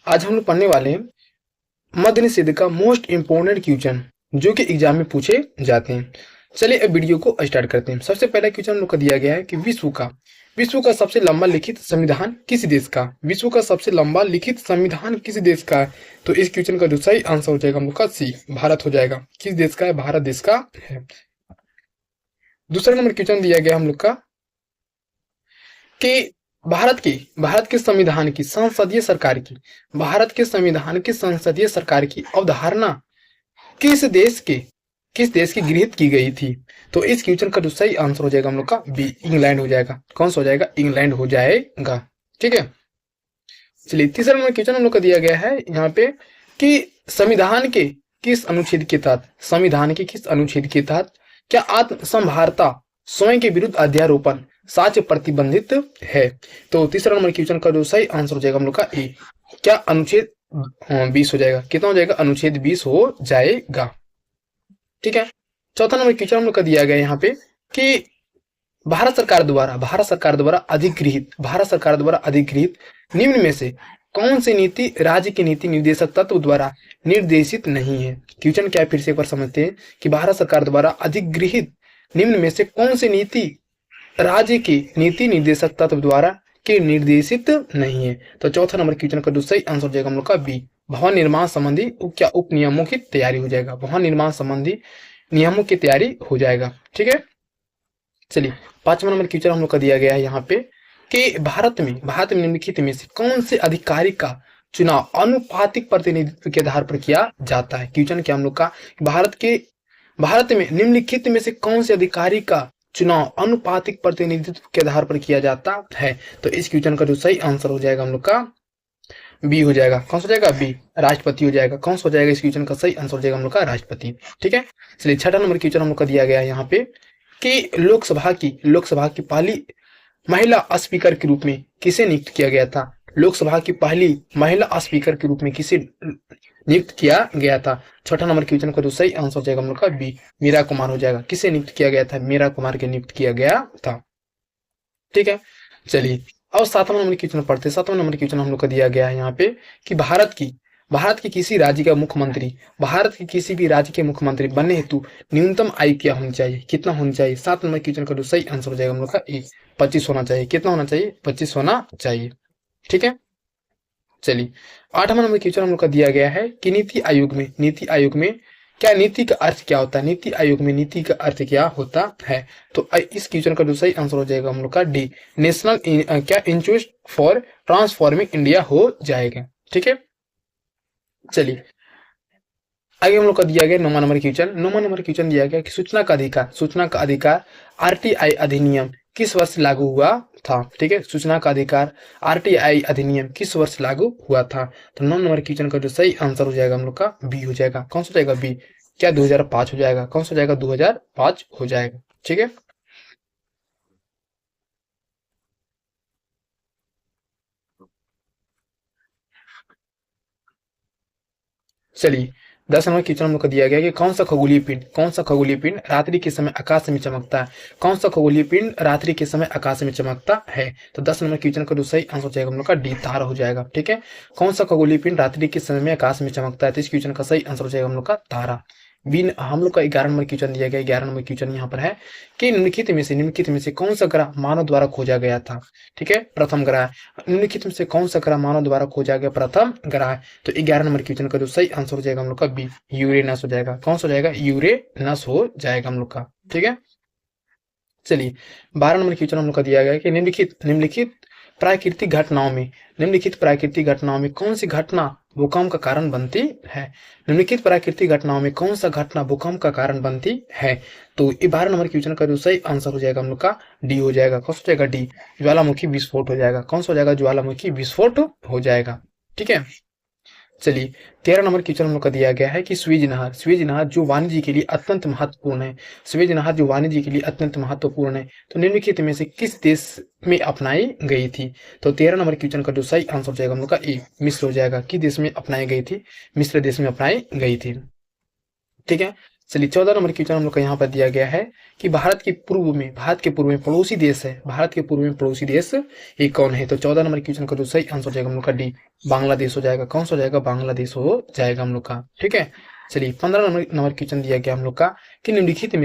आज हम लोग पढ़ने वाले हैं मध्य निषेध का मोस्ट इंपोर्टेंट क्वेश्चन जो कि एग्जाम में पूछे जाते हैं। चलिए अब वीडियो को स्टार्ट करते हैं। सबसे पहला क्वेश्चन हम लोग का दिया गया है कि विश्व का सबसे लंबा लिखित संविधान किस देश का? विश्व का सबसे लंबा लिखित संविधान किस देश का है? तो इस क्वेश्चन का जो सही आंसर हो जाएगा हम लोग का सी, भारत हो जाएगा। किस देश का है? भारत देश का है। दूसरा नंबर क्वेश्चन दिया गया हम लोग का कि भारत के संविधान की संसदीय सरकार की भारत के संविधान की संसदीय सरकार की अवधारणा किस देश की गृहीत की गई थी? तो इस क्वेश्चन का जो सही आंसर हो जाएगा हम लोग का बी, इंग्लैंड हो जाएगा। कौन सा हो जाएगा? इंग्लैंड हो जाएगा। ठीक है। चलिए तीसरा नंबर क्वेश्चन हम लोग का दिया गया है यहाँ पे कि संविधान के किस अनुच्छेद के तहत क्या आत्मसंभारता स्वयं के विरुद्ध अध्यारोपण साक्ष्य प्रतिबंधित है? तो तीसरा नंबर क्वेश्चन का जो सही आंसर हो जाएगा हम लोग का ए, क्या अनुच्छेद 20 हो जाएगा। कितना हो जाएगा? अनुच्छेद 20 हो जाएगा। ठीक है। चौथा नंबर क्वेश्चन हम लोग का दिया गया यहाँ पे कि भारत सरकार द्वारा अधिगृहित निम्न में से कौन सी नीति राज्य की नीति निर्देशक तत्व द्वारा निर्देशित नहीं है? क्वेश्चन क्या है फिर से एक बार समझते हैं कि भारत सरकार द्वारा अधिगृहित निम्न में से कौन सी नीति राज्य की नीति निर्देशक तत्व द्वारा के निर्देशित नहीं है? तो चौथा नंबर क्वेश्चन का जो सही आंसर हो जाएगा हम लोग का बी, भवन निर्माण संबंधी क्या उप नियमों की तैयारी हो जाएगा। भवन निर्माण संबंधी नियमों की तैयारी हो जाएगा। ठीक है। चलिए पांचवा नंबर क्वेश्चन हम लोग का दिया गया है यहाँ पे कि भारत में निम्नलिखित में से कौन से अधिकारी का चुनाव अनुपातिक प्रतिनिधित्व के आधार पर किया जाता है? क्वेश्चन क्या हम लोग का भारत में निम्नलिखित में से कौन से अधिकारी का चुनाव अनुपातिक प्रतिनिधित्व के आधार पर किया जाता है? तो इस क्वेश्चन का जो सही आंसर हो जाएगा हम लोग का बी हो जाएगा। कौन सा हो जाएगा? बी, राष्ट्रपति हो जाएगा। कौन सा हो जाएगा? इस क्वेश्चन का सही आंसर हो जाएगा हम लोग का राष्ट्रपति। ठीक है। चलिए छठा नंबर क्वेश्चन हम लोग का दिया गया है यहाँ पे कि लोकसभा की पहली महिला स्पीकर के रूप में किसे नियुक्त किया गया था? लोकसभा की पहली महिला स्पीकर के रूप में किसे नियुक्त किया गया था? छठा नंबर क्वेश्चन का जो सही आंसर हो जाएगा हम लोग का बी, मीरा कुमार हो जाएगा। किसे नियुक्त किया गया था? मीरा कुमार के नियुक्त किया गया था। ठीक है। चलिए अब सातवां नंबर क्वेश्चन पढ़ते हैं। सातवां नंबर क्वेश्चन हम लोग का दिया गया है यहाँ पे कि भारत के किसी राज्य का मुख्यमंत्री बनने हेतु न्यूनतम आयु क्या होनी चाहिए? कितना होनी चाहिए? 7 नंबर क्वेश्चन का जो सही आंसर हो जाएगा हम लोग का ए, 25 होना चाहिए। कितना होना चाहिए? 25 होना चाहिए। ठीक है। चलिए 8वां नंबर क्वेश्चन हम लोग का दिया गया है कि नीति आयोग में क्या नीति का अर्थ क्या होता है? नीति आयोग में नीति का अर्थ क्या होता है? तो इस क्वेश्चन का जो सही आंसर हो जाएगा हम लोग का डी, नेशनल क्या इंस्टीट्यूट फॉर ट्रांसफॉर्मिंग इंडिया हो जाएगा। ठीक है। चलिए आगे हम लोग का दिया गया 9वां नंबर क्वेश्चन दिया गया कि सूचना का अधिकार आरटीआई अधिनियम किस वर्ष लागू हुआ था? ठीक है। सूचना का अधिकार आरटीआई अधिनियम किस वर्ष लागू हुआ था? तो 9 नंबर क्वेश्चन का जो सही आंसर हो जाएगा हम लोग का बी हो जाएगा। कौन सा हो जाएगा? बी, क्या 2005 हो जाएगा। कौन सा हो जाएगा? 2005 हो जाएगा। ठीक है। चलिए 10 नंबर क्वेश्चन हम लोग को दिया गया कि कौन सा खगोलीय पिंड रात्रि के समय आकाश में चमकता है? कौन सा खगोलीय पिंड रात्रि के समय आकाश में चमकता है? तो 10 नंबर क्वेश्चन का जो सही आंसर हो जाएगा हम लोग का डी, तारा हो जाएगा। ठीक है। कौन सा खगोलीय पिंड रात्रि के समय में आकाश में चमकता है? तो इस क्वेश्चन का सही आंसर हो जाएगा हम लोग का तारा। हम लोग का 11 नंबर क्वेश्चन दिया गया। 11 नंबर क्वेश्चन यहाँ पर है कि निम्नलिखित में से कौन सा ग्रह मानव द्वारा खोजा गया था? ठीक है। प्रथम ग्रह। निम्नलिखित में से कौन सा ग्रह मानव द्वारा खोजा गया प्रथम ग्रह? तो 11 नंबर क्वेश्चन का जो सही आंसर हो जाएगा हम लोग का बी, यूरेनस हो जाएगा। कौन सा हो जाएगा? यूरेनस हो जाएगा हम लोग का। ठीक है। चलिए 12 नंबर क्वेश्चन हम लोग का दिया गया कि निम्नलिखित प्राकृतिक घटनाओं में कौन सी घटना भूकंप का कारण बनती है? निम्नलिखित प्राकृतिक घटनाओं में कौन सा घटना भूकंप का कारण बनती है? तो 12 नंबर क्वेश्चन का जो सही आंसर हो जाएगा हम लोग का डी हो जाएगा। कौन सा हो जाएगा? डी, ज्वालामुखी विस्फोट हो जाएगा। कौन सा हो जाएगा? ज्वालामुखी विस्फोट हो जाएगा। ठीक है। चलिए 13 नंबर क्वेश्चन हम लोग का दिया गया है कि स्वेज नहर जो वाणिज्य के लिए अत्यंत महत्वपूर्ण है तो निम्नलिखित में से किस देश में अपनाई गई थी? तो 13 नंबर क्वेश्चन का जो सही आंसर हो जाएगा हम लोग का ए, मिस्र हो जाएगा। किस देश में अपनाई गई थी? मिस्र देश में अपनाई गई थी। ठीक है। चलिए 14 नंबर क्वेश्चन हम लोग का यहाँ पर दिया गया है कि भारत के पूर्व में पड़ोसी देश है, भारत के पूर्व में पड़ोसी देश ये कौन है? तो 14 नंबर क्वेश्चन का जो सही आंसर हो जाएगा हम लोग का डी, बांग्लादेश हो जाएगा। कौन सा हो जाएगा? बांग्लादेश हो जाएगा हम लोग का। ठीक है, चलिए 15 नंबर क्वेश्चन दिया गया हम लोग का कि निम्नलिखित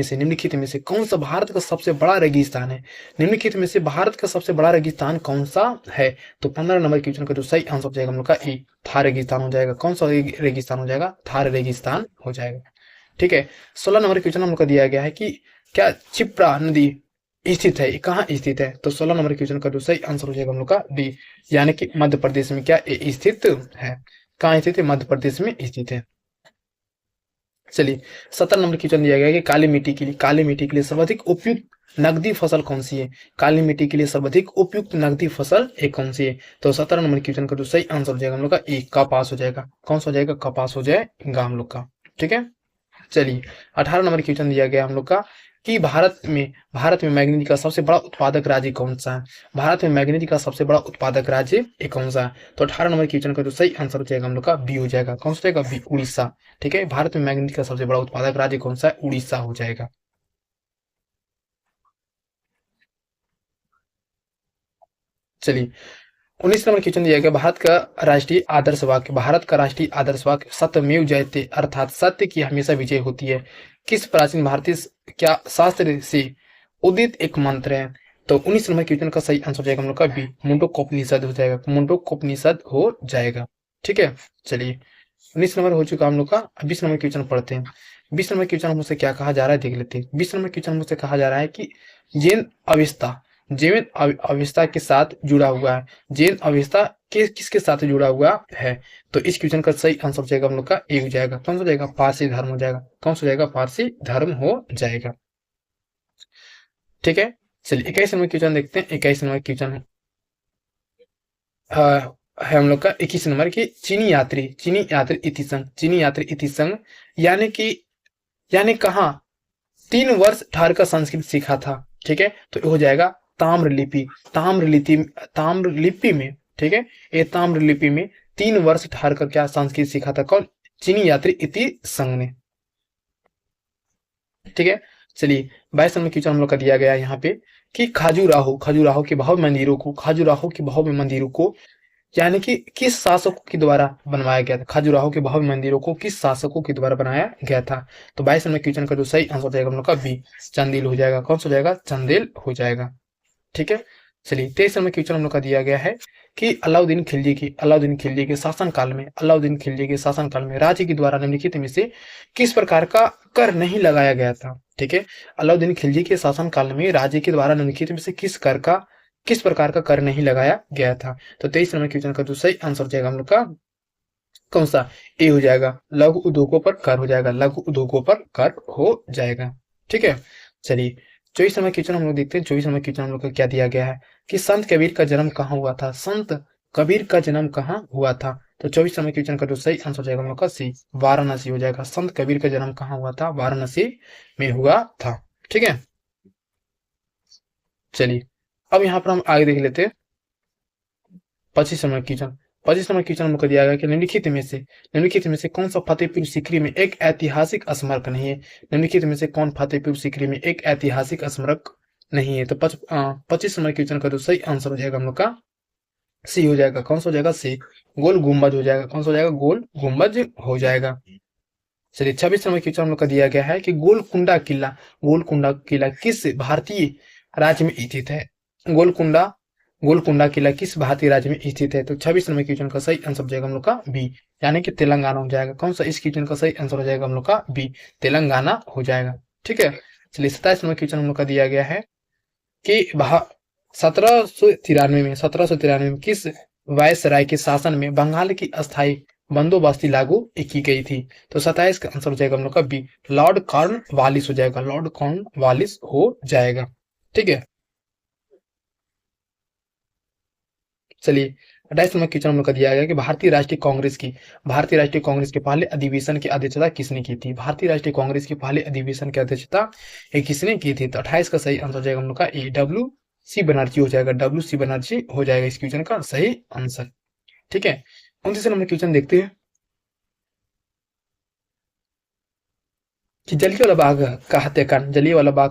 में से कौन सा भारत का सबसे बड़ा रेगिस्तान है? निम्नलिखित में से भारत का सबसे बड़ा रेगिस्तान कौन सा है? तो 15 नंबर क्वेश्चन का जो सही आंसर हो जाएगा हम लोग का ए, थार रेगिस्तान हो जाएगा। कौन सा रेगिस्तान हो जाएगा? थार रेगिस्तान हो जाएगा। ठीक है, 16 नंबर क्वेश्चन हम लोग का दिया गया है कि क्या क्षिप्रा नदी स्थित है, कहाँ स्थित है? तो 16 नंबर क्वेश्चन का जो सही आंसर हो जाएगा हम लोग का डी, यानी कि मध्य प्रदेश में क्या स्थित है? कहाँ स्थित है? मध्य प्रदेश में स्थित है। चलिए 17 नंबर क्वेश्चन दिया गया है कि काली मिट्टी के लिए सर्वाधिक उपयुक्त नकदी फसल कौन सी है? काली मिट्टी के लिए सर्वाधिक उपयुक्त नकदी फसल एक कौन सी है? तो 17 नंबर क्वेश्चन का जो सही आंसर हो जाएगा हम लोग का ए, कपास हो जाएगा। कौन सा हो जाएगा? कपास हो जाएगा हम लोग का। ठीक है, चलिए 18 नंबर क्वेश्चन दिया गया हम लोग का कि भारत में मैग्नीज का सबसे बड़ा उत्पादक राज्य कौन सा है? भारत में मैग्नीज का सबसे बड़ा उत्पादक राज्य ये कौन सा है? तो 18 नंबर क्वेश्चन का जो सही आंसर हो जाएगा हम लोग का बी हो जाएगा। कौन सा जाएगा? बी, उड़ीसा। ठीक है, भारत में मैग्नीज का सबसे बड़ा उत्पादक राज्य कौन सा है? उड़ीसा हो जाएगा। चलिए 19 नंबर क्वेश्चन दिया गया भारत का राष्ट्रीय आदर्श वाक्य सत्यमेव जयते, अर्थात सत्य की हमेशा विजय होती है, किस प्राचीन भारतीय क्या शास्त्र से उदित एक मंत्र है? तो 19 नंबर क्वेश्चन का सही आंसर हो जाएगा हम लोग का बी, मुंडकोपनिषद हो जाएगा। मुंडकोपनिषद हो जाएगा। ठीक है, चलिए 19 नंबर हो चुका हम लोग का। 20 नंबर क्वेश्चन पढ़ते हैं। 20 नंबर क्वेश्चन हमसे क्या कहा जा रहा है देख लेते हैं। 20 नंबर क्वेश्चन हमसे कहा जा रहा है कि जैन अवस्था जैन अवस्था के साथ जुड़ा हुआ है। जैन अवस्था किसके साथ जुड़ा हुआ है? तो इस क्वेश्चन का सही आंसर हो जाएगा हम लोग का ए हो जाएगा। कौन सा हो जाएगा? पारसी धर्म हो जाएगा। कौन सा हो जाएगा? पारसी धर्म हो जाएगा। ठीक है, चलिए 21 नंबर क्वेश्चन देखते हैं। 21 नंबर क्वेश्चन है हम लोग का 21 नंबर की चीनी यात्री इति संघ यानी कहाँ 3 वर्ष ठहर कर संस्कृत सीखा था? ठीक है, तो हो जाएगा ताम्रलिपि ताम्रलिपि ताम्रलिपि में। ठीक है, ये ताम्रलिपि में 3 वर्ष ठहर कर क्या संस्कृत सीखा था? कौन? चीनी यात्री इति संघ ने। ठीक है, चलिए 22 नंबर क्वेश्चन हम लोग का दिया गया है यहाँ पे कि खजुराहो के भव्य मंदिरों को यानी कि किस शासकों के द्वारा बनवाया गया था? खजुराहो के भव्य मंदिरों को किस शासकों के द्वारा बनाया गया था? तो 22 नंबर क्वेश्चन का जो सही आंसर हो जाएगा हम लोग का बी, चंदेल हो जाएगा। कौन सा हो जाएगा? चंदेल हो जाएगा। ठीक है, चलिए 23 नंबर क्वेश्चन हम लोग का दिया गया है कि अलाउद्दीन खिलजी के शासनकाल में राज्य के द्वारा निम्नलिखित में से किस प्रकार का कर नहीं लगाया गया था? ठीक है, अलाउद्दीन खिलजी के शासनकाल में राज्य के द्वारा निम्नलिखित में से किस प्रकार का कर नहीं लगाया गया था? तो 23 नंबर क्वेश्चन का जो सही आंसर हो जाएगा हम लोग का कौन सा? ए हो जाएगा, लघु उद्योगों पर कर हो जाएगा। लघु उद्योगों पर कर हो जाएगा। ठीक है, चलिए 24 नंबर क्वेश्चन हम लोग देखते हैं। 24 नंबर क्वेश्चन हम लोग का क्या दिया गया है कि संत कबीर का जन्म कहाँ हुआ था? संत कबीर का जन्म कहाँ हुआ था? तो 24 नंबर क्वेश्चन का जो सही आंसर हो जाएगा हम लोग का सी, वाराणसी हो जाएगा। संत कबीर का जन्म कहाँ हुआ था? वाराणसी में हुआ था। ठीक है, चलिए अब यहाँ पर हम आगे देख लेते हैं 25 नंबर क्वेश्चन। 25 नंबर क्वेश्चन हमको दिया गया कि निम्नलिखित में से कौन सा फतेहपुर सीकरी में एक ऐतिहासिक स्मारक नहीं है? निम्नलिखित में से कौन फतेहपुर सीकरी में एक ऐतिहासिक स्मारक नहीं है? तो 25 नंबर क्वेश्चन का जो सही आंसर हो जाएगा हम लोग का सी हो जाएगा। कौन सा हो जाएगा? सी, गोल गुम्बज हो जाएगा। कौन सा हो जाएगा? गोल गुम्बज हो जाएगा। चलिए 26 नंबर क्वेश्चन हम लोग का दिया गया है कि गोलकुंडा किला किस भारतीय राज्य में स्थित है? गोलकुंडा गोलकुंडा किला किस भारतीय राज्य में स्थित है? तो 26 नंबर क्वेश्चन का सही आंसर हो जाएगा हम लोग का बी, यानी कि तेलंगाना हो जाएगा। कौन सा इस क्वेश्चन का सही आंसर हो जाएगा हम लोग का बी, तेलंगाना हो जाएगा। ठीक है, चलिए 27 नंबर क्वेश्चन हम लोग का दिया गया है कि 1793 में किस वायसराय के शासन में बंगाल की अस्थायी बंदोबस्ती लागू की गई थी? तो 27 का आंसर हो जाएगा हम लोग का बी, लॉर्ड कॉर्नवालिस हो जाएगा। लॉर्ड कॉर्नवालिस हो जाएगा। ठीक है, चलिए 28 नंबर क्वेश्चन हम लोग का दिया गया कि भारतीय राष्ट्रीय कांग्रेस के पहले अधिवेशन की अध्यक्षता किसने की थी? भारतीय राष्ट्रीय कांग्रेस के पहले अधिवेशन की अध्यक्षता किसने की थी? तो 28 का सही आंसर हो जाएगा हम लोग का ए, WC बनर्जी हो जाएगा। WC बनर्जी हो जाएगा इस क्वेश्चन का सही आंसर। ठीक है, 29 नंबर क्वेश्चन देखते हैं। कि जलियांवाला बाग का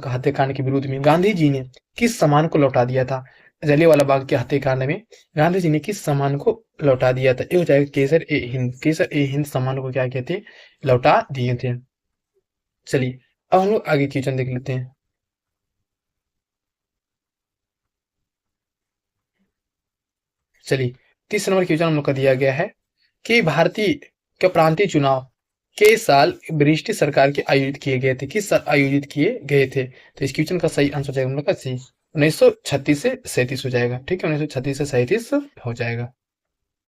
हत्याकांड के विरोध में गांधी जी ने किस सम्मान को लौटा दिया था? जलियांवाला बाग के हत्याकांड में गांधी जी ने किस सम्मान को लौटा दिया था? ये हो जाएगा केसर ए हिंद सम्मान को क्या कहते, लौटा दिए थे। चलिए अब हम लोग आगे क्वेश्चन देख लेते हैं। चलिए 30 नंबर क्वेश्चन हम लोग का दिया गया है कि भारतीय के प्रांतीय चुनाव के साल ब्रिटिश सरकार के आयोजित किए गए थे, किस साल आयोजित किए गए थे? तो इस क्वेश्चन का सही आंसर हो जाएगा हम लोग का सी 1936 से 37 हो जाएगा। ठीक है, 1936 से 37 हो जाएगा।